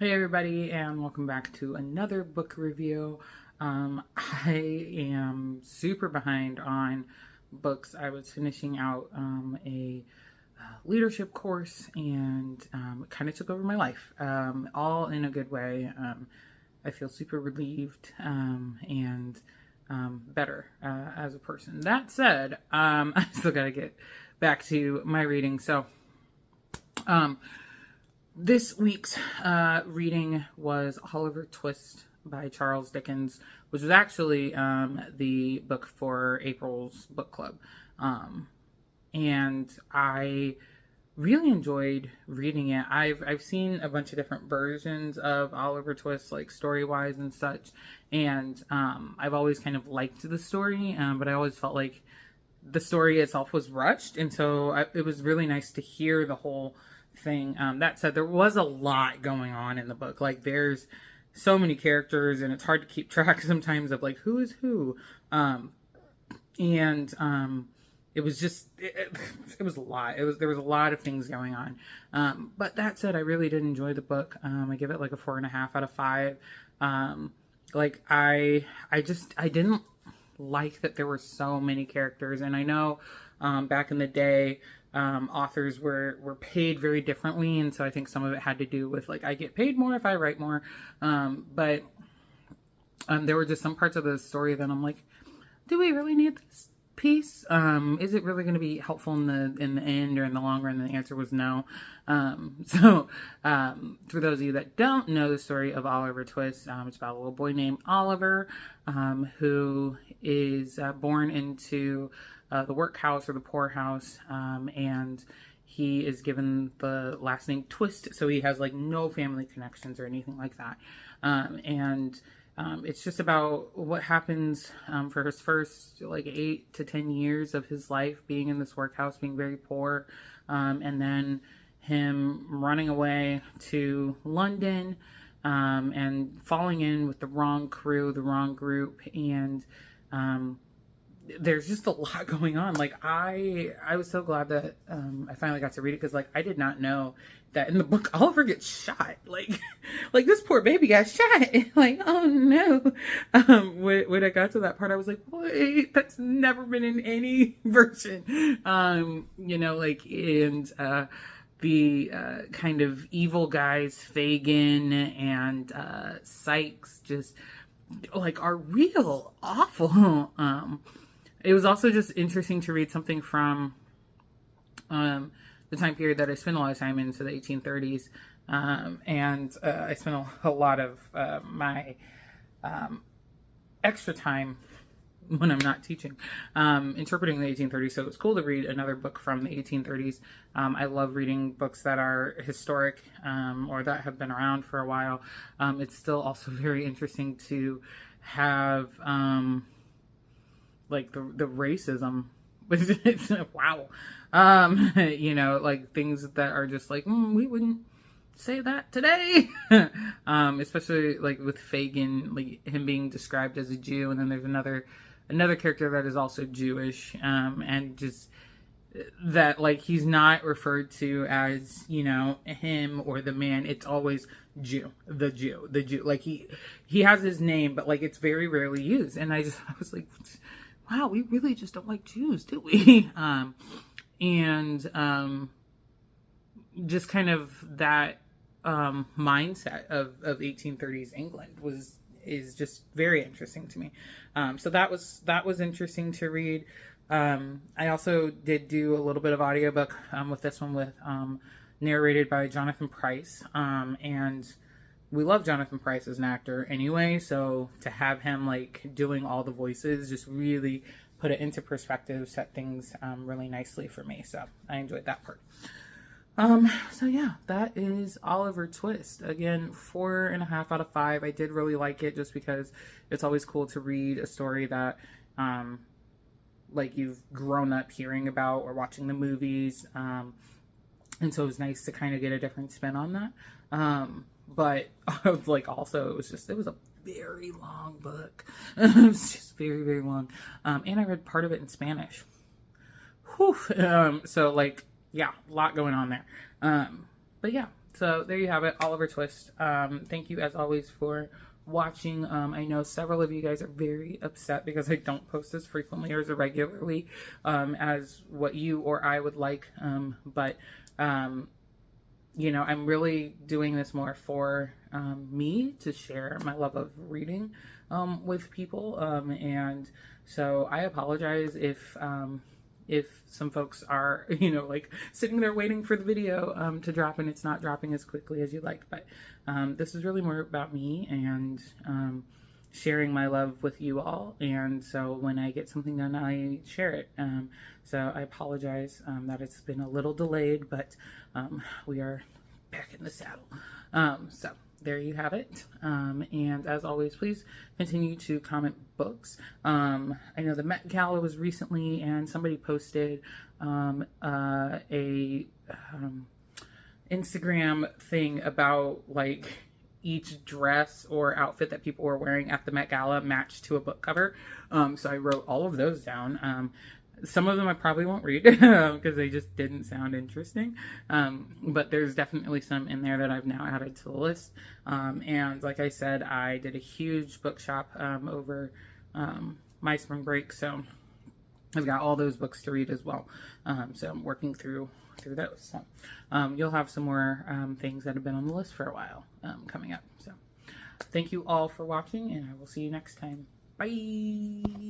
Hey everybody, and welcome back to another book review. I am super behind on books. I was finishing out a leadership course, and it kind of took over my life, all in a good way. I feel super relieved and better as a person. That said, I still got to get back to my reading. Um, this week's reading was Oliver Twist by Charles Dickens, which was actually the book for April's book club. And I really enjoyed reading it. I've seen a bunch of different versions of Oliver Twist, like story wise and such, and I've always kind of liked the story, but I always felt like the story itself was rushed, and so it was really nice to hear the whole thing. That said, there was a lot going on in the book. Like, there's so many characters, and it's hard to keep track sometimes of like who is who. And It was just it was a lot. There was a lot of things going on. But that said, I really did enjoy the book. I give it like a 4.5 out of 5. I didn't like that there were so many characters, and I know back in the day authors were paid very differently, and so I think some of it had to do with like I get paid more if I write more, but there were just some parts of the story that I'm like, do we really need this piece? Is it really going to be helpful in the end or in the long run? And the answer was no. For those of you that don't know the story of Oliver Twist, it's about a little boy named Oliver who is born into the workhouse or the poorhouse, and he is given the last name Twist, so he has like no family connections or anything like that. It's just about what happens for his first like 8 to 10 years of his life being in this workhouse, being very poor, and then him running away to London and falling in with the wrong crew, the wrong group, and there's just a lot going on. Like I was so glad that I finally got to read it, because like I did not know that in the book Oliver gets shot. Like this poor baby got shot. Like, oh no. When I got to that part, I was like, wait, that's never been in any version. The kind of evil guys, Fagin and Sykes, just like are real awful. It was also just interesting to read something from the time period that I spent a lot of time in, so the 1830s. I spent a lot of my extra time when I'm not teaching interpreting the 1830s. So it's cool to read another book from the 1830s. I love reading books that are historic or that have been around for a while. It's still also very interesting to have like the racism. It's wow. Like things that are just like, we wouldn't say that today. Especially like with Fagin, like him being described as a Jew, and then there's another character that is also Jewish, and just that like he's not referred to as, him or the man. It's always Jew, the Jew, the Jew. Like he has his name, but like it's very rarely used. And I was like, wow, we really just don't like Jews, do we? Just kind of that mindset of 1830s England is just very interesting to me. So that was interesting to read. I also did do a little bit of audiobook with this one, with narrated by Jonathan Pryce, and we love Jonathan Pryce as an actor anyway, so to have him like doing all the voices just really put it into perspective, set things really nicely for me. So I enjoyed that part. So yeah, that is Oliver Twist. Again, 4.5 out of 5. I did really like it, just because it's always cool to read a story that like you've grown up hearing about or watching the movies. And so it was nice to kind of get a different spin on that. But like also it was a very long book. It was just very, very long. And I read part of it in Spanish. Whew. So like, yeah, a lot going on there. But yeah, So there you have it, Oliver Twist. Thank you as always for watching. I know several of you guys are very upset because I don't post as frequently or as regularly as what you or I would like. But you know, I'm really doing this more for me to share my love of reading with people. And so I apologize if some folks are, you know, like sitting there waiting for the video to drop and it's not dropping as quickly as you like. But this is really more about me and sharing my love with you all. And so when I get something done, I share it. So I apologize that it's been a little delayed, but we are back in the saddle. So there you have it. And as always, please continue to comment books. I know the Met Gala was recently, and somebody posted a Instagram thing about like each dress or outfit that people were wearing at the Met Gala matched to a book cover. So I wrote all of those down. Some of them I probably won't read because they just didn't sound interesting. But there's definitely some in there that I've now added to the list. And like I said, I did a huge bookshop over my spring break. So I've got all those books to read as well. So I'm working through those. So you'll have some more things that have been on the list for a while coming up. So thank you all for watching, and I will see you next time. Bye.